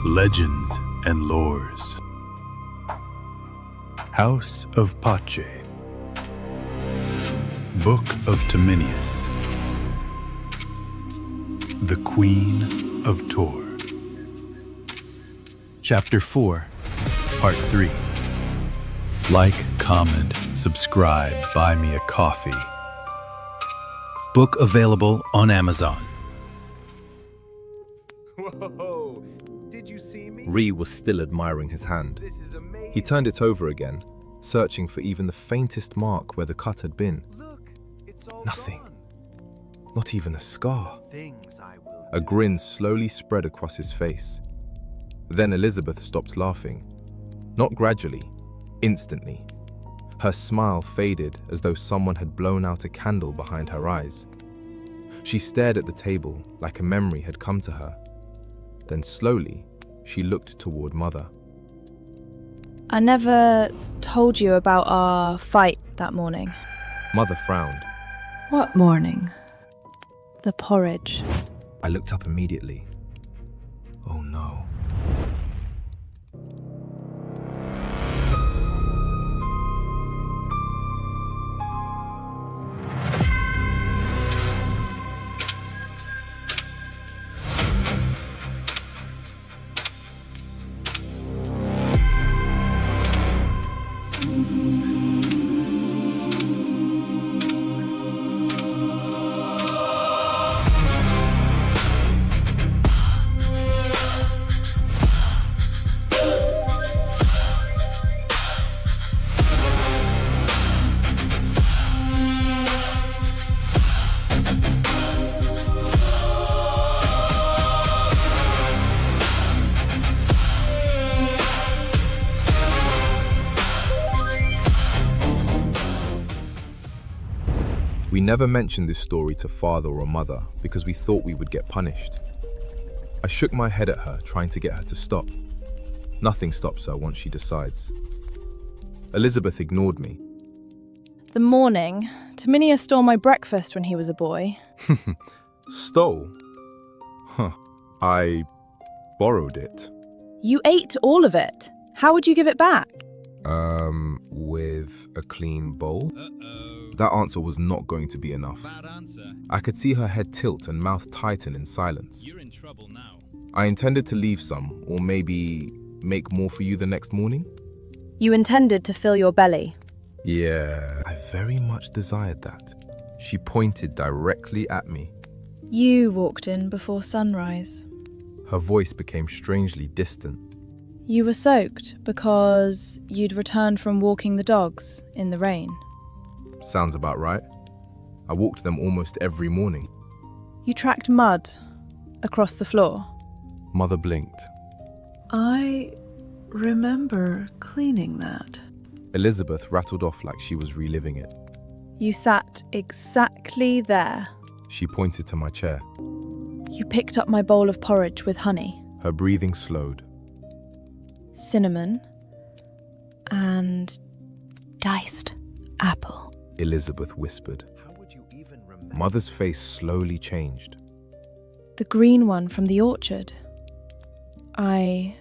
Legends and Lores. House of Pace. Book of Tominius. The Queen of Tor. Chapter 4, Part 3. Like, comment, subscribe, buy me a coffee. Book available on Amazon. Whoa! Did you see me? Ree was still admiring his hand. This is amazing. He turned it over again, searching for even the faintest mark where the cut had been. Look, it's all Nothing. gone. Not even a scar. Things I will A do. grin slowly spread across his face. Then Elizabeth stopped laughing. Not gradually, instantly. Her smile faded as though someone had blown out a candle behind her eyes. She stared at the table like a memory had come to her. Then slowly, she looked toward Mother. I never told you about our fight that morning. Mother frowned. What morning? The porridge. I looked up immediately. Oh no. We never mentioned this story to Father or Mother because we thought we would get punished. I shook my head at her, trying to get her to stop. Nothing stops her once she decides. Elizabeth ignored me. The morning, Tominius stole my breakfast when he was a boy. Stole? Huh. I borrowed it. You ate all of it. How would you give it back? With a clean bowl? That answer was not going to be enough. Bad answer. I could see her head tilt and mouth tighten in silence. You're in trouble now. I intended to leave some, or maybe make more for you the next morning. You intended to fill your belly. Yeah, I very much desired that. She pointed directly at me. You walked in before sunrise. Her voice became strangely distant. You were soaked because you'd returned from walking the dogs in the rain. Sounds about right. I walked them almost every morning. You tracked mud across the floor. Mother blinked. I remember cleaning that. Elizabeth rattled off like she was reliving it. You sat exactly there. She pointed to my chair. You picked up my bowl of porridge with honey, Her breathing slowed. cinnamon, and diced apple. Elizabeth whispered. How would you even remember? Mother's face slowly changed. The green one from the orchard. I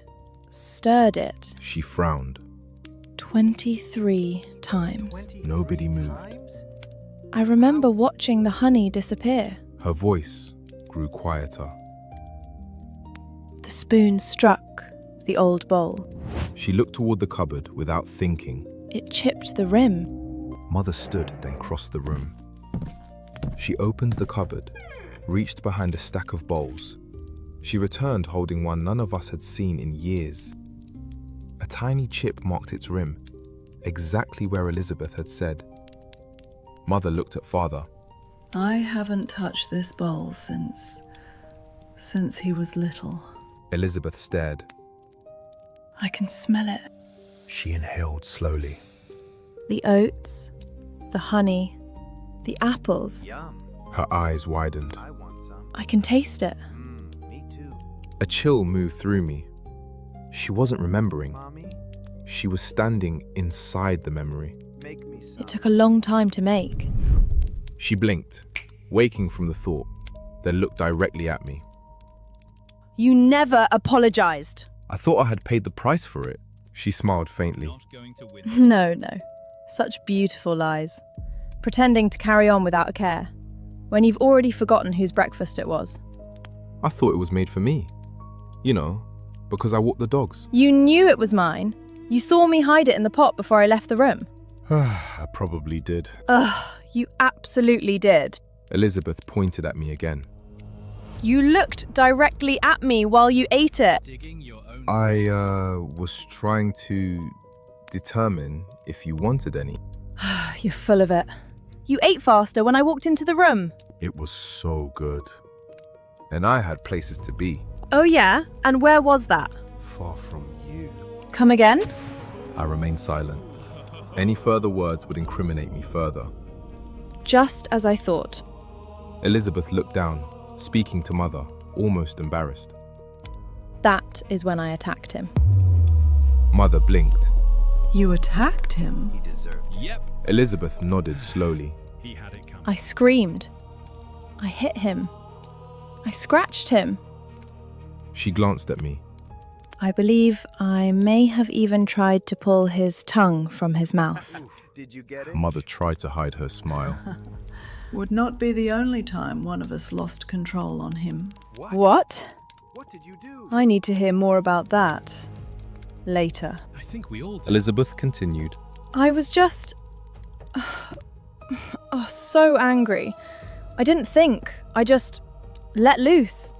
stirred it She frowned. 23 times. 23 Nobody moved. times? I remember watching the honey disappear. Her voice grew quieter. The spoon struck the old bowl. She looked toward the cupboard without thinking. It chipped the rim. Mother stood, then crossed the room. She opened the cupboard, reached behind a stack of bowls. She returned holding one none of us had seen in years. A tiny chip marked its rim, exactly where Elizabeth had said. Mother looked at Father. I haven't touched this bowl since he was little. Elizabeth stared. I can smell it. She inhaled slowly. The oats, the honey, the apples. Yum. Her eyes widened. I want some. I can taste it. Me too. A chill moved through me. She wasn't remembering. Mommy, She was standing inside the memory. make me some. It took a long time to make. She blinked, waking from the thought, then looked directly at me. You never apologized. I thought I had paid the price for it. She smiled faintly. No. Such beautiful lies. Pretending to carry on without a care, when you've already forgotten whose breakfast it was. I thought it was made for me. You know, because I walk the dogs. You knew it was mine. You saw me hide it in the pot before I left the room. I probably did. Ugh, you absolutely did. Elizabeth pointed at me again. You looked directly at me while you ate it. I was trying to determine if you wanted any. You're full of it. You ate faster when I walked into the room. It was so good. And I had places to be. Oh yeah? And where was that? Far from you. Come again? I remained silent. Any further words would incriminate me further. Just as I thought. Elizabeth looked down, speaking to Mother, almost embarrassed. That is when I attacked him. Mother blinked. You attacked him? He deserved it. Elizabeth nodded slowly. I screamed. I hit him. I scratched him. She glanced at me. I believe I may have even tried to pull his tongue from his mouth. Did you get it? Mother tried to hide her smile. Would not be the only time one of us lost control on him. What? What did you do? I need to hear more about that. Later. Elizabeth continued. I was just... so angry. I didn't think. I just let loose.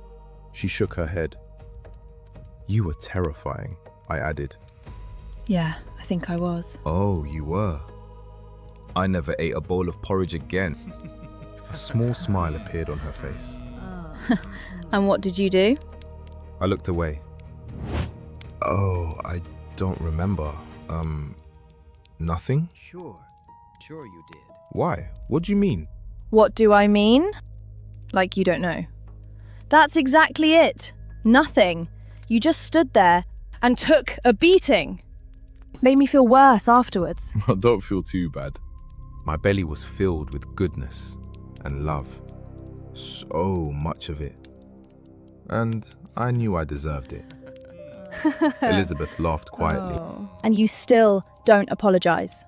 She shook her head. You were terrifying, I added. Yeah, I think I was. Oh, you were. I never ate a bowl of porridge again. A small smile appeared on her face. And what did you do? I looked away. Oh, I don't remember. Nothing? Sure you did. Why? What do you mean? What do I mean? Like you don't know. That's exactly it. Nothing. You just stood there and took a beating. Made me feel worse afterwards. Don't feel too bad. My belly was filled with goodness and love. So much of it. And I knew I deserved it. Elizabeth laughed quietly. And you still don't apologize.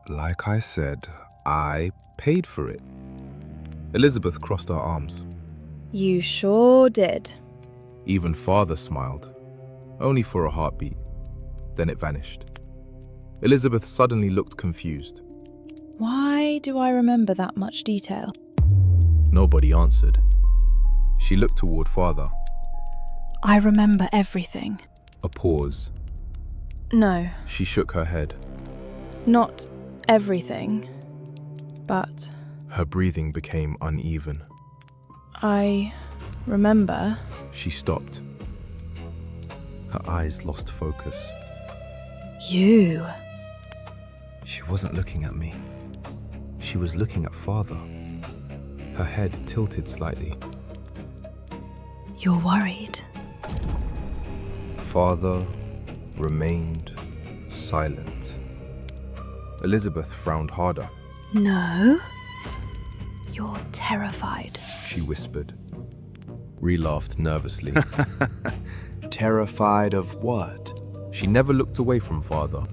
Like I said, I paid for it. Elizabeth crossed her arms. You sure did. Even Father smiled, only for a heartbeat. Then it vanished. Elizabeth suddenly looked confused. Why do I remember that much detail? Nobody answered. She looked toward Father. I remember everything. A pause. No, She shook her head. not everything. But Her breathing became uneven. I remember. She stopped. Her eyes lost focus. You. She wasn't looking at me. She was looking at Father. Her head tilted slightly. You're worried. Father remained silent. Elizabeth frowned harder. No. You're terrified. She whispered. Ree laughed nervously. Terrified of what? She never looked away from Father.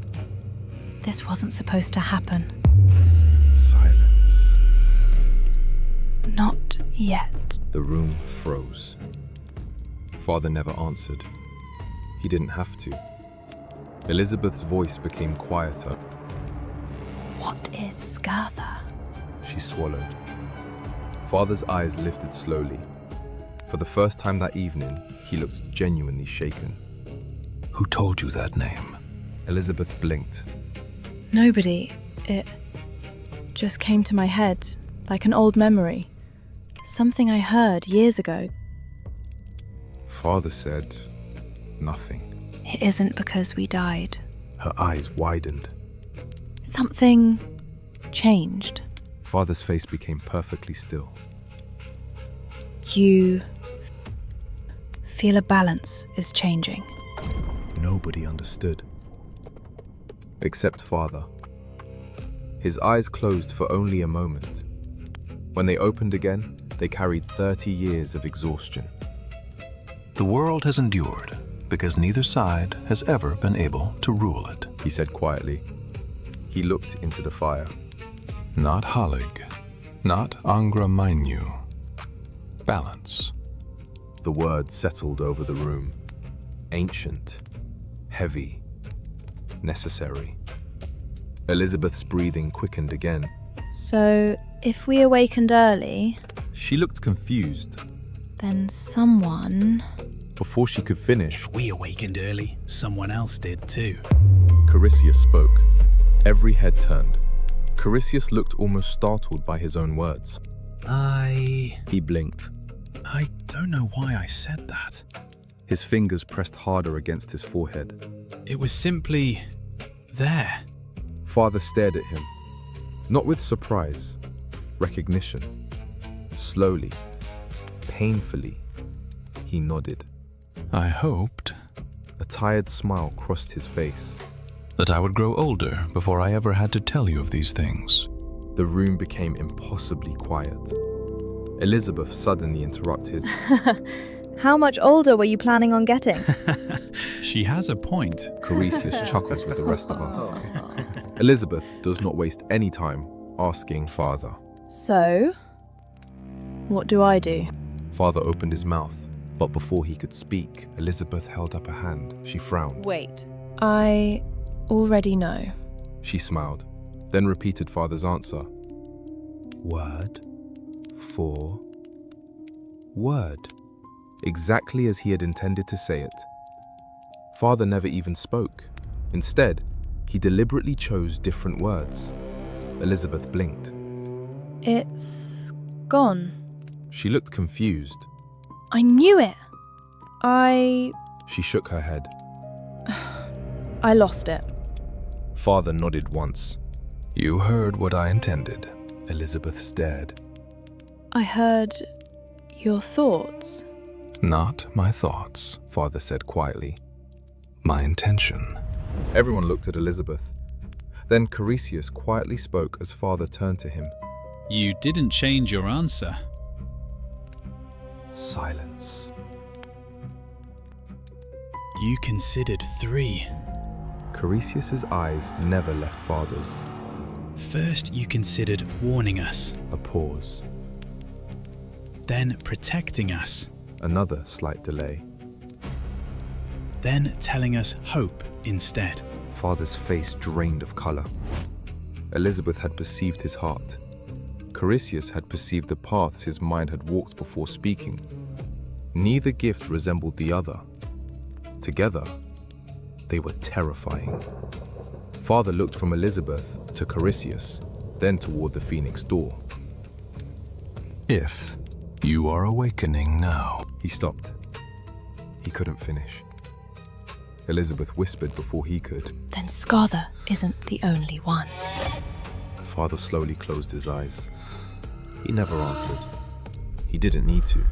This wasn't supposed to happen. Silence. Not yet. The room froze. Father never answered. He didn't have to. Elizabeth's voice became quieter. What is Scatha? She swallowed. Father's eyes lifted slowly. For the first time that evening, he looked genuinely shaken. Who told you that name? Elizabeth blinked. Nobody. It just came to my head, like an old memory. Something I heard years ago. Father said nothing. It isn't because we died. Her eyes widened. Something changed. Father's face became perfectly still. You feel a balance is changing. Nobody understood. Except Father. His eyes closed for only a moment. When they opened again, they carried 30 years of exhaustion. The world has endured, because neither side has ever been able to rule it. He said quietly. He looked into the fire. Not Halig, not Angra Mainyu. Balance. The word settled over the room. Ancient, heavy, necessary. Elizabeth's breathing quickened again. So, if we awakened early, She looked confused. then someone... Before she could finish, If we awakened early, someone else did too. Carisius spoke. Every head turned. Carisius looked almost startled by his own words. He blinked. I don't know why I said that. His fingers pressed harder against his forehead. It was simply there. Father stared at him, not with surprise, recognition. Slowly, painfully, he nodded. I hoped A tired smile crossed his face. that I would grow older before I ever had to tell you of these things. The room became impossibly quiet. Elizabeth suddenly interrupted. How much older were you planning on getting? She has a point. Carisius chuckles with the rest of us. Elizabeth does not waste any time asking Father. So, what do I do? Father opened his mouth, but before he could speak, Elizabeth held up a hand. She frowned. Wait. I already know. She smiled, then repeated Father's answer. Word for word. Exactly as he had intended to say it. Father never even spoke. Instead, he deliberately chose different words. Elizabeth blinked. It's gone. She looked confused. I knew it. She shook her head. I lost it. Father nodded once. You heard what I intended. Elizabeth stared. I heard your thoughts. Not my thoughts, Father said quietly. my intention. Everyone looked at Elizabeth. Then Carisius quietly spoke as Father turned to him. You didn't change your answer. Silence. You considered 3. Carisius's eyes never left Father's. First, you considered warning us, A pause. then protecting us, Another slight delay. then telling us hope instead. Father's face drained of color. Elizabeth had perceived his heart. Carisius had perceived the paths his mind had walked before speaking. Neither gift resembled the other. Together, they were terrifying. Father looked from Elizabeth to Carisius, then toward the Phoenix door. If you are awakening now. He stopped. He couldn't finish. Elizabeth whispered before he could. Then Scarther isn't the only one. Father slowly closed his eyes. He never answered. He didn't need to.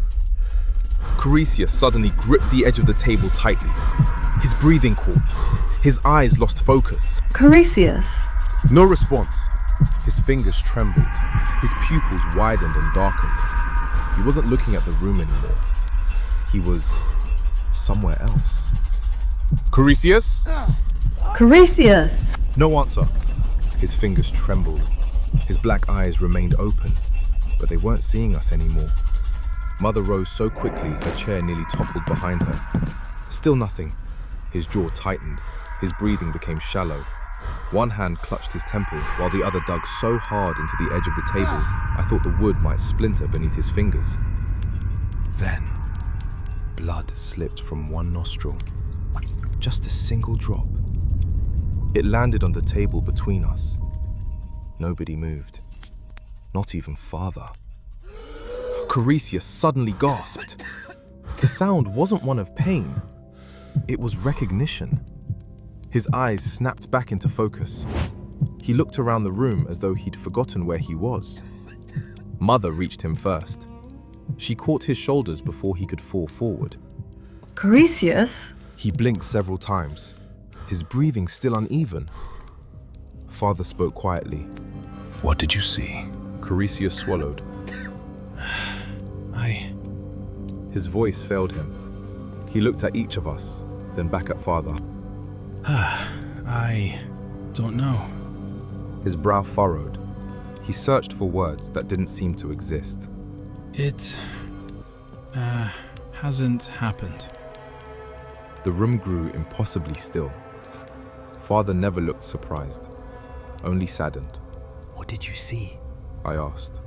Carisius suddenly gripped the edge of the table tightly. His breathing caught. His eyes lost focus. Carisius. No response. His fingers trembled. His pupils widened and darkened. He wasn't looking at the room anymore. He was somewhere else. Carisius? Carisius. No answer. His fingers trembled. His black eyes remained open, but they weren't seeing us anymore. Mother rose so quickly her chair nearly toppled behind her. Still nothing. His jaw tightened. His breathing became shallow. One hand clutched his temple while the other dug so hard into the edge of the table, I thought the wood might splinter beneath his fingers. Then, blood slipped from one nostril. Just a single drop. It landed on the table between us. Nobody moved. Not even Father. Carisius suddenly gasped. The sound wasn't one of pain. It was recognition. His eyes snapped back into focus. He looked around the room as though he'd forgotten where he was. Mother reached him first. She caught his shoulders before he could fall forward. Carisius. He blinked several times, his breathing still uneven. Father spoke quietly. What did you see? Carisius swallowed. His voice failed him. He looked at each of us, then back at Father. I don't know. His brow furrowed. He searched for words that didn't seem to exist. It hasn't happened. The room grew impossibly still. Father never looked surprised, only saddened. What did you see? I asked.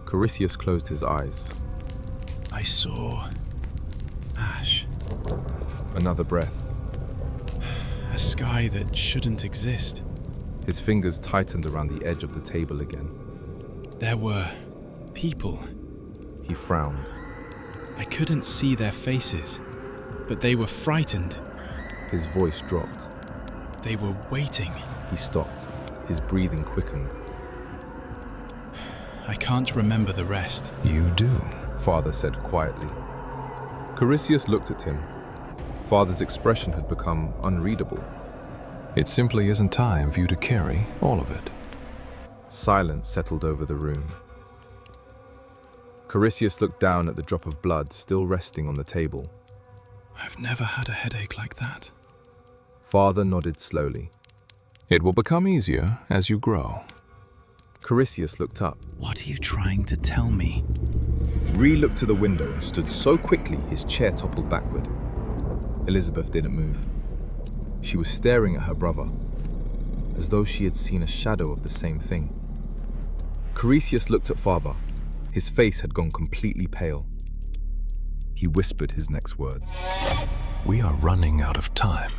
Carisius closed his eyes. I saw ash. Another breath. A sky that shouldn't exist. His fingers tightened around the edge of the table again. There were people. He frowned. I couldn't see their faces, but they were frightened. His voice dropped. They were waiting. He stopped. His breathing quickened. I can't remember the rest. You do. Father said quietly. Carisius looked at him. Father's expression had become unreadable. It simply isn't time for you to carry all of it. Silence settled over the room. Carisius looked down at the drop of blood still resting on the table. I've never had a headache like that. Father nodded slowly. It will become easier as you grow. Carisius looked up. What are you trying to tell me? Ree looked to the window and stood so quickly his chair toppled backward. Elizabeth didn't move. She was staring at her brother, as though she had seen a shadow of the same thing. Carisius looked at Father. His face had gone completely pale. He whispered his next words. We are running out of time.